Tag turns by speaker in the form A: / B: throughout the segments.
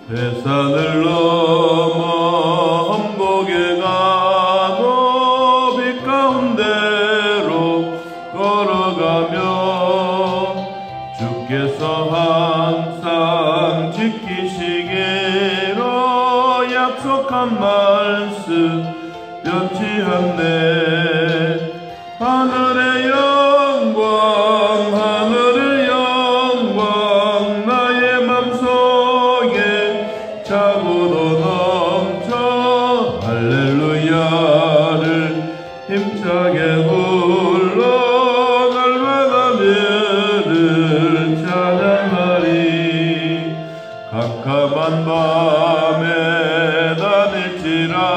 A: 회산을 넘어 험곡에 가도 빛 가운데로 걸어가며 주께서 항상 지키시기로 약속한 말씀 변치 않네. 하늘의 영광 하늘의 영광 나의 맘속에 차고도 넘쳐 할렐루야를 힘차게 불러 날마다 주를 찬양하리. 캄캄한 밤에 다닐지라도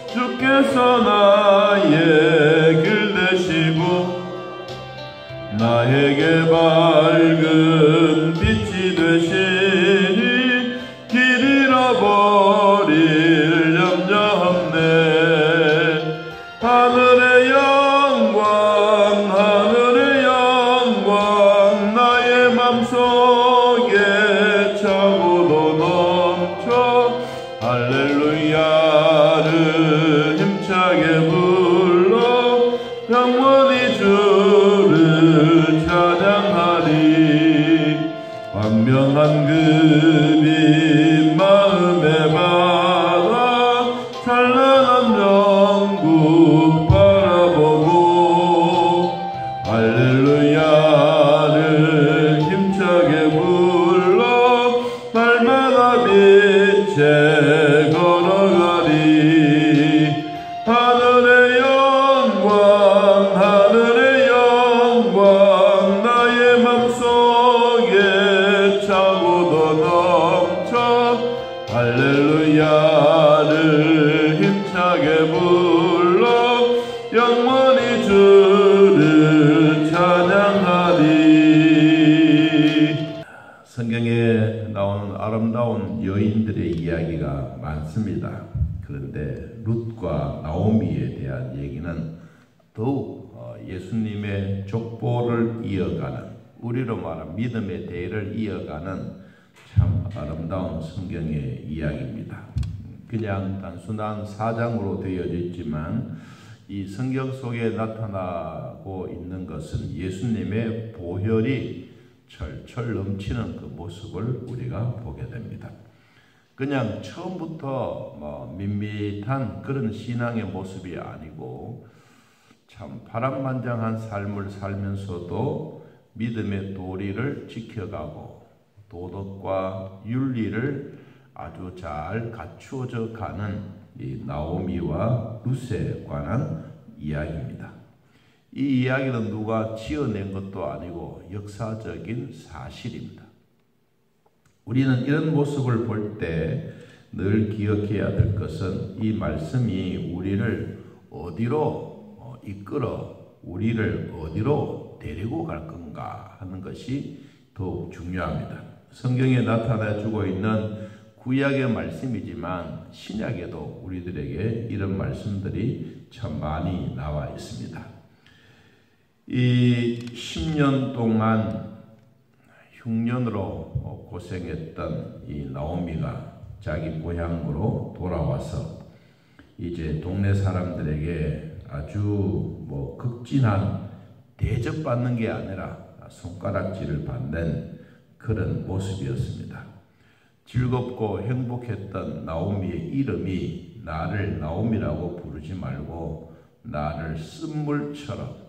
A: 주께서 나의 길 되시고 나에게 밝은 빛이 되시니 길 잃어버릴 염려 없네. 하늘의 영광 하늘의 영광 나의 맘속에 차고도 넘쳐 할렐루야를 힘차게 불러 영원히 주를 찬양하리. 광명한 그빛 마음에 받아 찬란한 영국 바라보고 할렐루야를 힘차게 불러 날마다 빛에 걸어가리. 하늘의 영광 하늘의 영광 나의 맘속에 차고도 넘쳐 할렐루야를 힘차게 불러 영원히 주를 찬양하리. 성경에 나오는 아름다운 여인들의 이야기가 많습니다. 그런데 룻과 나오미에 대한 얘기는 더욱 예수님의 족보를 이어가는, 우리로 말하면 믿음의 대를 이어가는 참 아름다운 성경의 이야기입니다. 그냥 단순한 사장으로 되어져 있지만 이 성경 속에 나타나고 있는 것은 예수님의 보혈이 철철 넘치는 그 모습을 우리가 보게 됩니다. 그냥 처음부터 밋밋한 그런 신앙의 모습이 아니고 참 파란만장한 삶을 살면서도 믿음의 도리를 지켜가고 도덕과 윤리를 아주 잘 갖추어져 가는 이 나오미와 룻에 관한 이야기입니다. 이 이야기는 누가 지어낸 것도 아니고 역사적인 사실입니다. 우리는 이런 모습을 볼 때 늘 기억해야 될 것은 이 말씀이 우리를 어디로 이끌어 우리를 어디로 데리고 갈 건가 하는 것이 더욱 중요합니다. 성경에 나타나주고 있는 구약의 말씀이지만 신약에도 우리들에게 이런 말씀들이 참 많이 나와 있습니다. 이 10년 동안 흉년으로 고생했던 이 나오미가 자기 고향으로 돌아와서 이제 동네 사람들에게 아주 극진한 대접받는 게 아니라 손가락질을 받는 그런 모습이었습니다. 즐겁고 행복했던 나오미의 이름이 나를 나오미라고 부르지 말고 나를 쓴물처럼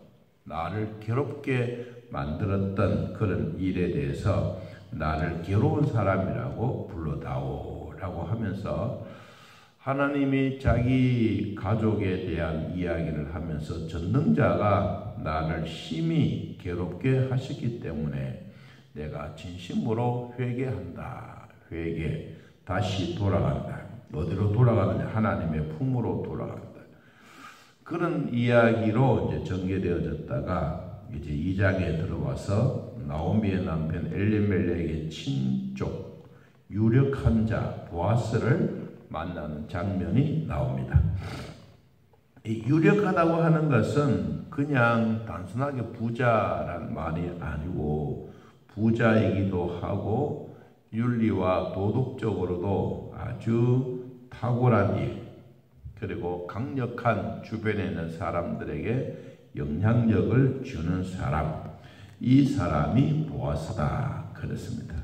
A: 나를 괴롭게 만들었던 그런 일에 대해서 나를 괴로운 사람이라고 불러다오라고 하면서 하나님이 자기 가족에 대한 이야기를 하면서 전능자가 나를 심히 괴롭게 하셨기 때문에 내가 진심으로 회개한다. 회개, 다시 돌아간다. 어디로 돌아가느냐? 하나님의 품으로 돌아간다. 그런 이야기로 이제 전개되어졌다가 이제 2장에 들어와서 나오미의 남편 엘리멜렉의 친족 유력한 자 보아스를 만나는 장면이 나옵니다. 이 유력하다고 하는 것은 그냥 단순하게 부자란 말이 아니고 부자이기도 하고 윤리와 도덕적으로도 아주 탁월한 일, 그리고 강력한 주변에 있는 사람들에게 영향력을 주는 사람, 이 사람이 보아스다 그렇습니다.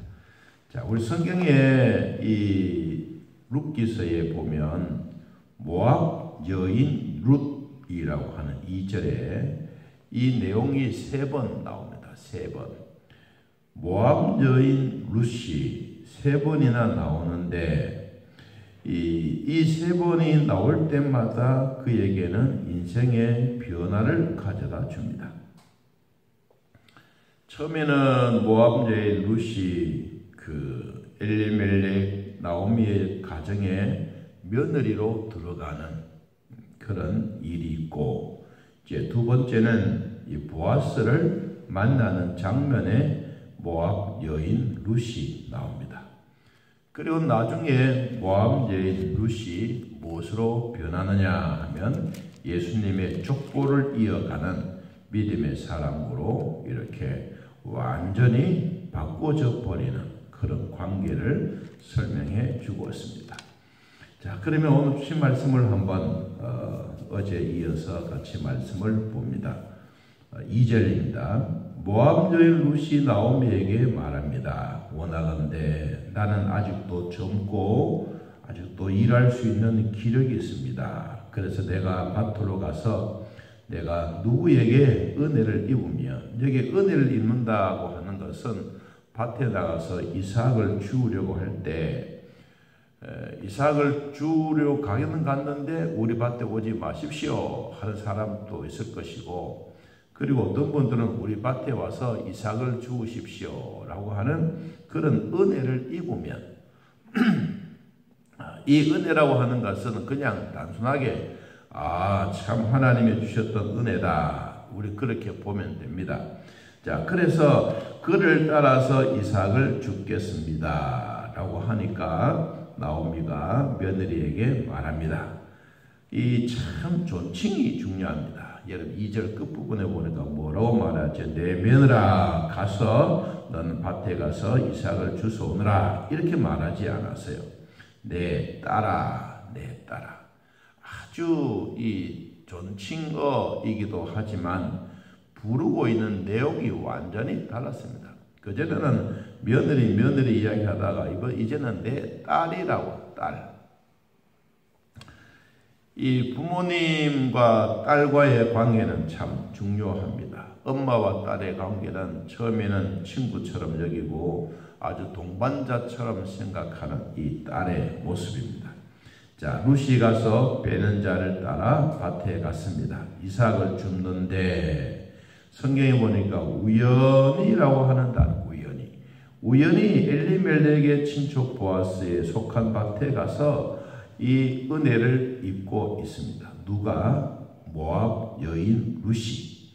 A: 자, 우리 성경에 이 룻기서에 보면 모압 여인 룻이라고 하는 2절에 이 내용이 3번 나옵니다. 3번. 모압 여인 룻이 3번이나 나오는데 이 3번이 나올 때마다 그에게는 인생의 변화를 가져다 줍니다. 처음에는 모압 여인 룻이 그 엘리멜렉 나오미의 가정에 며느리로 들어가는 그런 일이 있고, 이제 두 번째는 이 보아스를 만나는 장면에 모압 여인 룻이 나옵니다. 그리고 나중에 모압 여인 룻이 무엇으로 변하느냐 하면 예수님의 족보를 이어가는 믿음의 사람으로 이렇게 완전히 바꿔져 버리는 그런 관계를 설명해 주고 있습니다. 자, 그러면 오늘 주신 말씀을 한번 어제 이어서 같이 말씀을 봅니다. 2절입니다. 모압 여인 룻이 나오미에게 말합니다. 원하건대 나는 아직도 젊고 아직도 일할 수 있는 기력이 있습니다. 그래서 내가 밭으로 가서 내가 누구에게 은혜를 입으면, 여기 은혜를 입는다고 하는 것은 밭에 나가서 이삭을 주우려고 할 때 이삭을 주우려고 가기는 갔는데 우리 밭에 오지 마십시오 하는 사람도 있을 것이고, 그리고 어떤 분들은 우리 밭에 와서 이삭을 주우십시오 라고 하는 그런 은혜를 입으면 이 은혜라고 하는 것은 그냥 단순하게 참 하나님이 주셨던 은혜다, 우리 그렇게 보면 됩니다. 자, 그래서 그를 따라서 이삭을 줍겠습니다 라고 하니까 나오미가 며느리에게 말합니다. 이 참 존칭이 중요합니다. 여러분 2절 끝부분에 보니까 뭐라고 말하죠? 내 며느라 가서 너는 밭에 가서 이삭을 주워오느라 이렇게 말하지 않았어요. 내 딸아, 내 딸아. 아주 이 존칭어이기도 하지만 부르고 있는 내용이 완전히 달랐습니다. 그전에는 며느리 이야기하다가 이제는 내 딸이라고, 딸. 이 부모님과 딸과의 관계는 참 중요합니다. 엄마와 딸의 관계는 처음에는 친구처럼 여기고 아주 동반자처럼 생각하는 이 딸의 모습입니다. 자, 룻이 가서 빼는 자를 따라 밭에 갔습니다. 이삭을 줍는데 성경에 보니까 우연이라고 하는 단어, 우연히 엘리멜렉의 친척 보아스에 속한 밭에 가서 이 은혜를 입고 있습니다. 누가? 모압 여인 룻이.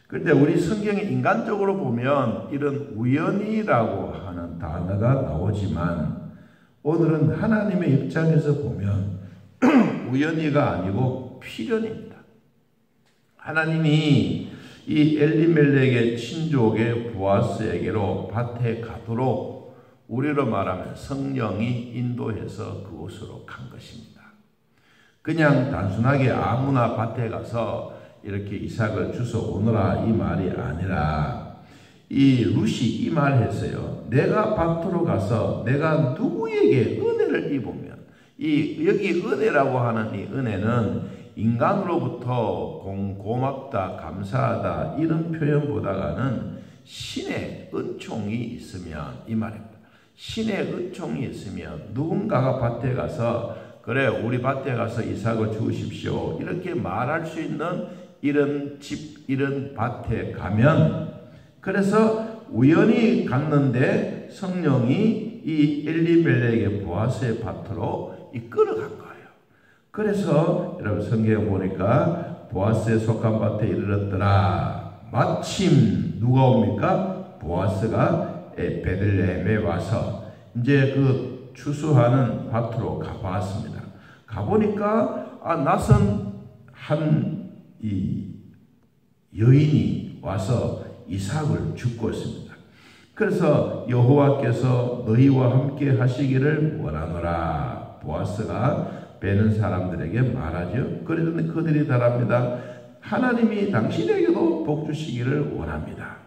A: 그런데 우리 성경에 인간적으로 보면 이런 우연이라고 하는 단어가 나오지만 오늘은 하나님의 입장에서 보면 우연이가 아니고 필연입니다. 하나님이 이 엘리멜렉의 친족의 보아스에게로 밭에 가도록 우리로 말하면 성령이 인도해서 그곳으로 간 것입니다. 그냥 단순하게 아무나 밭에 가서 이렇게 이삭을 주워 오너라 이 말이 아니라 이 룻이 이 말을 했어요. 내가 밭으로 가서 내가 누구에게 은혜를 입으면, 여기 은혜라고 하는 이 은혜는 인간으로부터 고맙다, 감사하다 이런 표현보다는 신의 은총이 있으면, 이 말입니다. 신의 은총이 있으면 누군가가 밭에 가서 그래 우리 밭에 가서 이삭을 주우십시오 이렇게 말할 수 있는 이런 집, 이런 밭에 가면, 그래서 우연히 갔는데 성령이 이 엘리멜렉의 보아스의 밭으로 이끌어간 거예요. 그래서 여러분 성경에 보니까 보아스에 속한 밭에 이르렀더라. 마침 누가 옵니까? 보아스가 베들레헴에 와서 이제 그 추수하는 밭으로 가봤습니다. 가보니까 낯선 한 이 여인이 와서 이삭을 줍고 있습니다. 그래서 여호와께서 너희와 함께 하시기를 원하노라. 보아스가 베는 사람들에게 말하죠. 그러더니 그들이 답합니다. 하나님이 당신에게도 복 주시기를 원합니다.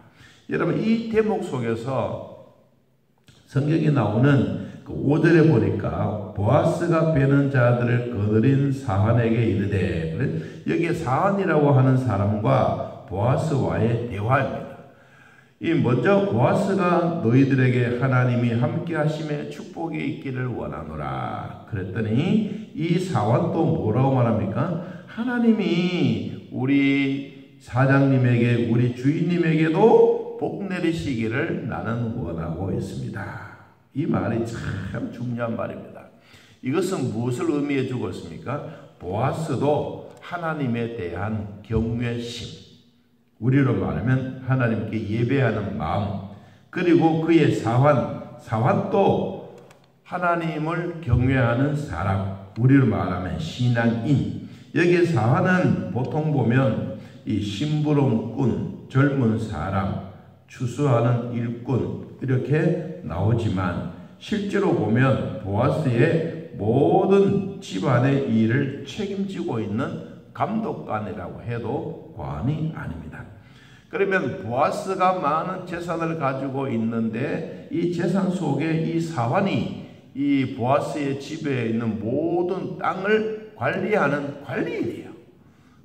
A: 여러분, 이 대목 속에서 성경에 나오는 그 5절에 보니까 보아스가 베는 자들을 거느린 사환에게 이르되, 여기에 사환이라고 하는 사람과 보아스와의 대화입니다. 이 먼저 보아스가 너희들에게 하나님이 함께 하심에 축복이 있기를 원하노라 그랬더니, 이 사환도 뭐라고 말합니까? 하나님이 우리 사장님에게, 우리 주인님에게도 복 내리시기를 나는 원하고 있습니다. 이 말이 참 중요한 말입니다. 이것은 무엇을 의미해 주고 있습니까? 보아스도 하나님에 대한 경외심, 우리로 말하면 하나님께 예배하는 마음, 그리고 그의 사환도 하나님을 경외하는 사람, 우리로 말하면 신앙인. 여기 사환은 보통 보면 이 심부름꾼, 젊은 사람, 추수하는 일꾼 이렇게 나오지만, 실제로 보면 보아스의 모든 집안의 일을 책임지고 있는 감독관이라고 해도 과언이 아닙니다. 그러면 보아스가 많은 재산을 가지고 있는데, 이 재산 속에 이 사환이 이 보아스의 집에 있는 모든 땅을 관리하는 관리인이에요.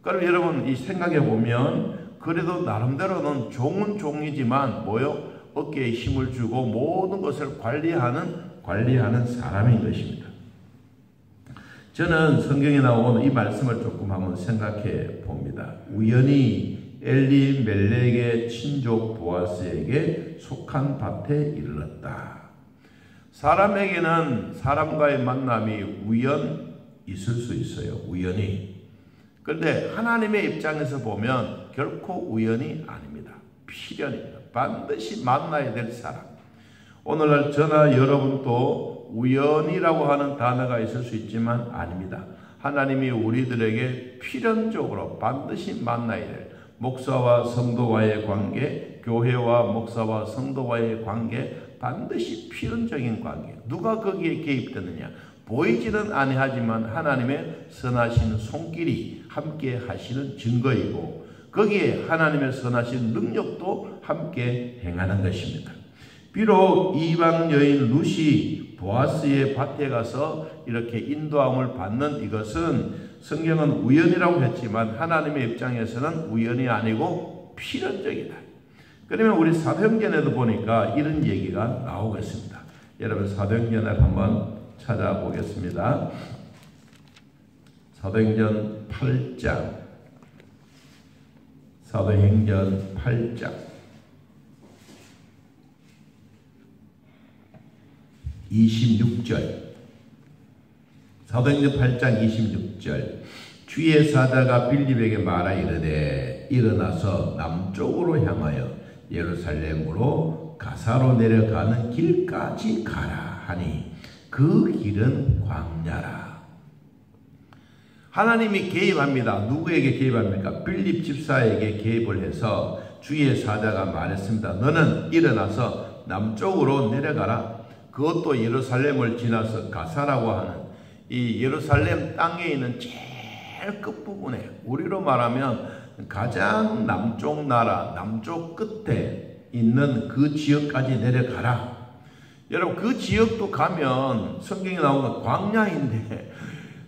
A: 그럼 여러분, 이 생각해 보면 그래도 나름대로는 종은 종이지만 뭐요? 어깨에 힘을 주고 모든 것을 관리하는 사람인 것입니다. 저는 성경에 나오는 이 말씀을 조금 한번 생각해 봅니다. 우연히 엘리멜렉의 친족 보아스에게 속한 밭에 이르렀다. 사람에게는 사람과의 만남이 우연 있을 수 있어요. 우연히. 그런데 하나님의 입장에서 보면 결코 우연이 아닙니다. 필연입니다. 반드시 만나야 될 사람. 오늘날 저나 여러분도 우연이라고 하는 단어가 있을 수 있지만 아닙니다. 하나님이 우리들에게 필연적으로 반드시 만나야 될 목사와 성도와의 관계, 교회와 목사와 성도와의 관계, 반드시 필연적인 관계. 누가 거기에 개입되느냐? 보이지는 아니하지만 하나님의 선하신 손길이 함께 하시는 증거이고, 거기에 하나님의 선하신 능력도 함께 행하는 것입니다. 비록 이방 여인 룻이 보아스의 밭에 가서 이렇게 인도함을 받는 이것은 성경은 우연이라고 했지만 하나님의 입장에서는 우연이 아니고 필연적이다. 그러면 우리 사도행전에도 보니까 이런 얘기가 나오고 있습니다. 여러분, 사도행전을 한번 찾아보겠습니다. 사도행전 8장, 사도행전 8장 26절, 사도행전 8장 26절. 주의 사자가 빌립에게 말하 이르되 일어나서 남쪽으로 향하여 예루살렘으로 가사로 내려가는 길까지 가라 하니 그 길은 광야라. 하나님이 개입합니다. 누구에게 개입합니까? 빌립 집사에게 개입을 해서 주의 사자가 말했습니다. 너는 일어나서 남쪽으로 내려가라. 그것도 예루살렘을 지나서 가사라고 하는 이 예루살렘 땅에 있는 제일 끝부분에, 우리로 말하면 가장 남쪽 나라, 남쪽 끝에 있는 그 지역까지 내려가라. 여러분, 그 지역도 가면 성경에 나오는 광야인데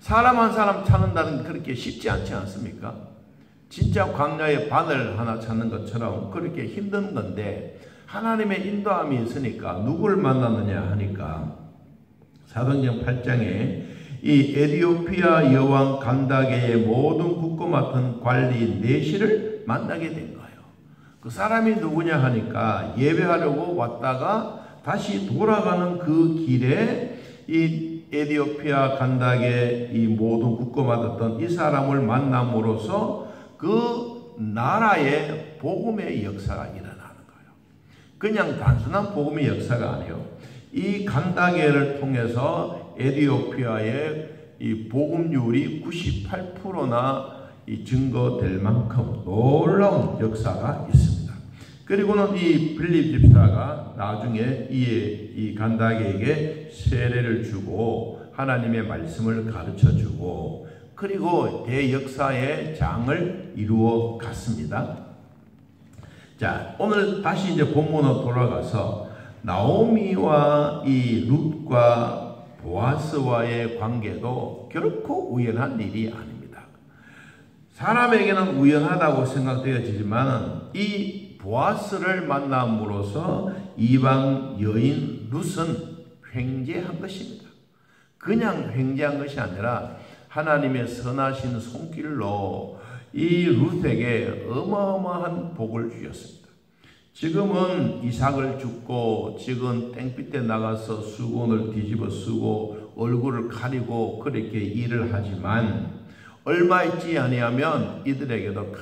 A: 사람 한 사람 찾는다는 게 그렇게 쉽지 않지 않습니까? 진짜 광야에 바늘 하나 찾는 것처럼 그렇게 힘든 건데, 하나님의 인도함이 있으니까 누구를 만났느냐 하니까 사도행전 8장에 이 에티오피아 여왕 간다게의 모든 국고 맡은 관리 내시를 만나게 된 거예요. 그 사람이 누구냐 하니까 예배하려고 왔다가 다시 돌아가는 그 길에 이 에티오피아 간다게 이 모든 국고 맡았던 이 사람을 만남으로써 그 나라의 복음의 역사가 일어나는 거예요. 그냥 단순한 복음의 역사가 아니에요. 이 간다게를 통해서 에티오피아의 이 복음률이 98%나 이 증거될 만큼 놀라운 역사가 있습니다. 그리고는 이 빌립 집사가 나중에 이 간다게에게 세례를 주고 하나님의 말씀을 가르쳐 주고 그리고 대역사의 장을 이루어 갔습니다. 자, 오늘 다시 이제 본문으로 돌아가서 나오미와 이 룻과 보아스와의 관계도 결코 우연한 일이 아닙니다. 사람에게는 우연하다고 생각되어지지만 이 보아스를 만남으로써 이방 여인 룻은 횡재한 것입니다. 그냥 횡재한 것이 아니라 하나님의 선하신 손길로 이 룻에게 어마어마한 복을 주셨습니다. 지금은 이삭을 죽고 지금 땡볕에 나가서 수건을 뒤집어 쓰고 얼굴을 가리고 그렇게 일을 하지만 얼마 있지 아니하면 이들에게도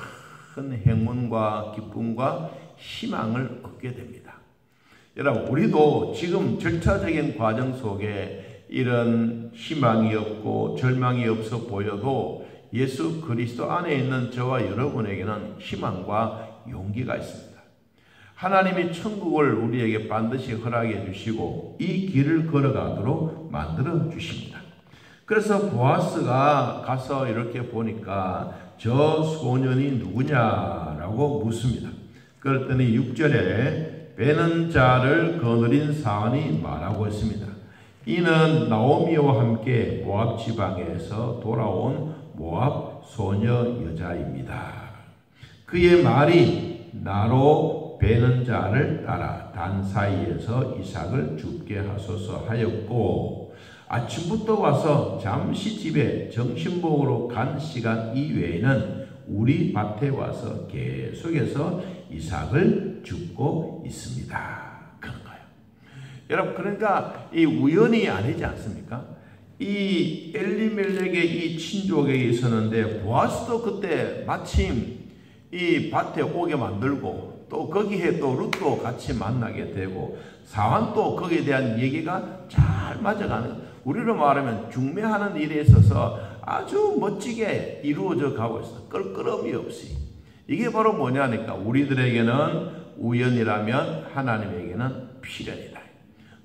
A: 큰 행운과 기쁨과 희망을 얻게 됩니다. 여러분, 우리도 지금 절차적인 과정 속에 이런 희망이 없고 절망이 없어 보여도 예수 그리스도 안에 있는 저와 여러분에게는 희망과 용기가 있습니다. 하나님이 천국을 우리에게 반드시 허락해 주시고 이 길을 걸어가도록 만들어 주십니다. 그래서 보아스가 가서 이렇게 보니까 저 소년이 누구냐라고 묻습니다. 그랬더니 6절에 베는 자를 거느린 사안이 말하고 있습니다. 이는 나오미와 함께 모압 지방에서 돌아온 모압 소녀 여자입니다. 그의 말이 나로 베는 자를 따라 단 사이에서 이삭을 죽게 하소서 하였고 아침부터 와서 잠시 집에 정신복으로 간 시간 이외에는 우리 밭에 와서 계속해서 이삭을 줍고 있습니다. 그런 거예요. 여러분, 그러니까 이 우연이 아니지 않습니까? 이 엘리멜렉의 이 친족에게 있었는데 보아스도 그때 마침 이 밭에 오게 만들고 또 거기에 또 룻도 같이 만나게 되고 상황도 거기에 대한 얘기가 잘 맞아가는, 우리로 말하면 중매하는 일에 있어서 아주 멋지게 이루어져 가고 있어. 껄끄러움이 없이. 이게 바로 뭐냐니까 우리들에게는 우연이라면 하나님에게는 필연이다.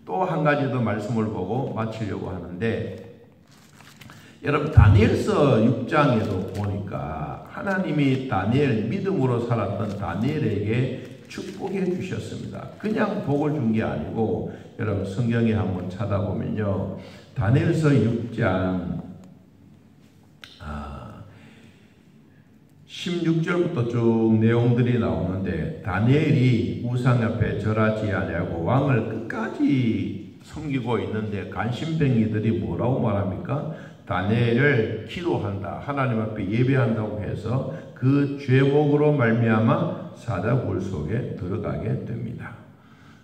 A: 또 한 가지 더 말씀을 보고 마치려고 하는데, 여러분 다니엘서 6장에도 보니까 하나님이 다니엘, 믿음으로 살았던 다니엘에게 축복해 주셨습니다. 그냥 복을 준 게 아니고, 여러분 성경에 한번 찾아보면요, 다니엘서 6장 16절부터 쭉 내용들이 나오는데, 다니엘이 우상 앞에 절하지 아니하고 왕을 끝까지 섬기고 있는데 간신뱅이들이 뭐라고 말합니까? 다니엘을 기도한다, 하나님 앞에 예배한다고 해서 그 죄목으로 말미암아 사자굴 속에 들어가게 됩니다.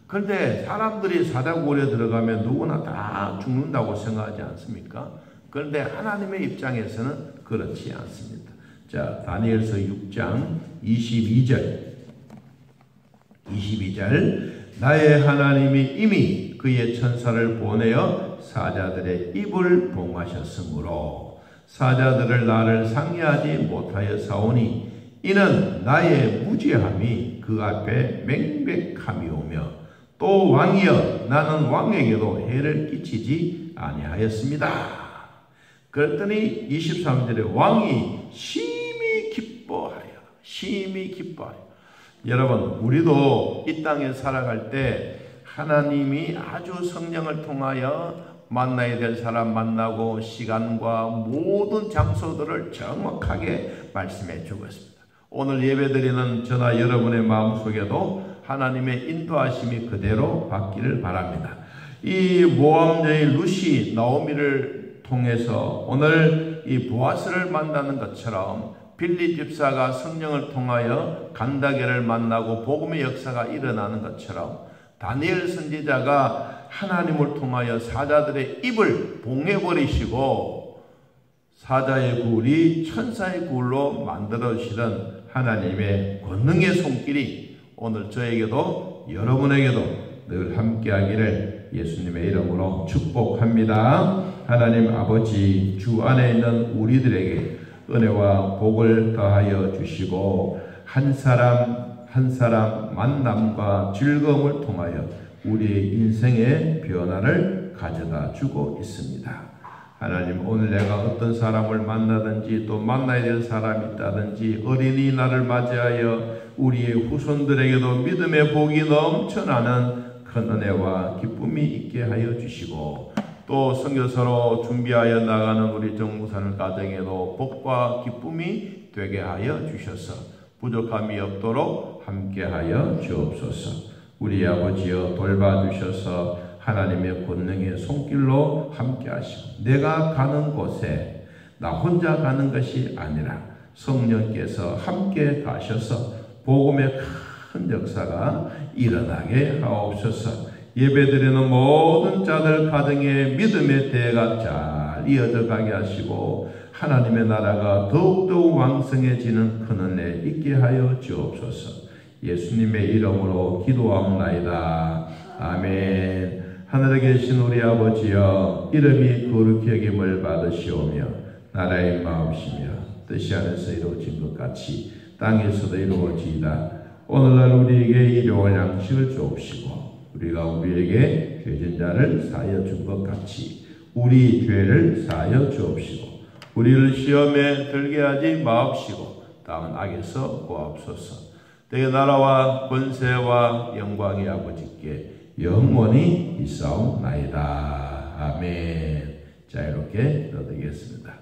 A: 그런데 사람들이 사자굴에 들어가면 누구나 다 죽는다고 생각하지 않습니까? 그런데 하나님의 입장에서는 그렇지 않습니다. 자, 다니엘서 6장 22절 나의 하나님이 이미 그의 천사를 보내어 사자들의 입을 봉하셨으므로 사자들을 나를 상해하지 못하여 사오니 이는 나의 무죄함이 그 앞에 명백함이오며 또 왕이여 나는 왕에게도 해를 끼치지 아니하였습니다. 그랬더니 23절에 왕이 심히 기뻐하여. 여러분, 우리도 이 땅에 살아갈 때 하나님이 아주 성령을 통하여 만나야 될 사람 만나고 시간과 모든 장소들을 정확하게 말씀해 주고 있습니다. 오늘 예배드리는 저나 여러분의 마음속에도 하나님의 인도하심이 그대로 받기를 바랍니다. 이 모압 여인 룻이 나오미를 통해서 오늘 이 보아스를 만나는 것처럼 빌립 집사가 성령을 통하여 간다게를 만나고 복음의 역사가 일어나는 것처럼 다니엘 선지자가 하나님을 통하여 사자들의 입을 봉해버리시고 사자의 굴이 천사의 굴로 만들어주시는 하나님의 권능의 손길이 오늘 저에게도 여러분에게도 늘 함께하기를 예수님의 이름으로 축복합니다. 하나님 아버지, 주 안에 있는 우리들에게 은혜와 복을 더하여 주시고 한 사람 한 사람 만남과 즐거움을 통하여 우리의 인생의 변화를 가져다 주고 있습니다. 하나님, 오늘 내가 어떤 사람을 만나든지 또 만나야 될 사람이 있다든지 어린이날을 맞이하여 우리의 후손들에게도 믿음의 복이 넘쳐나는 큰 은혜와 기쁨이 있게 하여 주시고, 또 선교사로 준비하여 나가는 우리 정무사님 가정에도 복과 기쁨이 되게 하여 주셔서 부족함이 없도록 함께하여 주옵소서. 우리 아버지여 돌봐주셔서 하나님의 권능의 손길로 함께 하시고, 내가 가는 곳에 나 혼자 가는 것이 아니라 성령께서 함께 가셔서 복음의 큰 역사가 일어나게 하옵소서. 예배드리는 모든 자들 가정에 믿음의 대가 잘 이어져 가게 하시고 하나님의 나라가 더욱더욱 왕성해지는 큰 은혜 있게 하여 주옵소서. 예수님의 이름으로 기도하옵나이다. 아멘. 하늘에 계신 우리 아버지여, 이름이 거룩히 여김을 받으시오며 나라의 마음이시며 뜻이 하늘에서 이루어진 것 같이 땅에서도 이루어지이다. 오늘날 우리에게 일용할 양식을 주옵시고 우리가 우리에게 죄진 자를 사하여 준 것 같이 우리 죄를 사하여 주옵시고 우리를 시험에 들게 하지 마옵시고 다만 악에서 구하옵소서. 내 나라와 권세와 영광이 아버지께 영원히 있사옵나이다. 아멘. 자, 이렇게 기도드리겠습니다.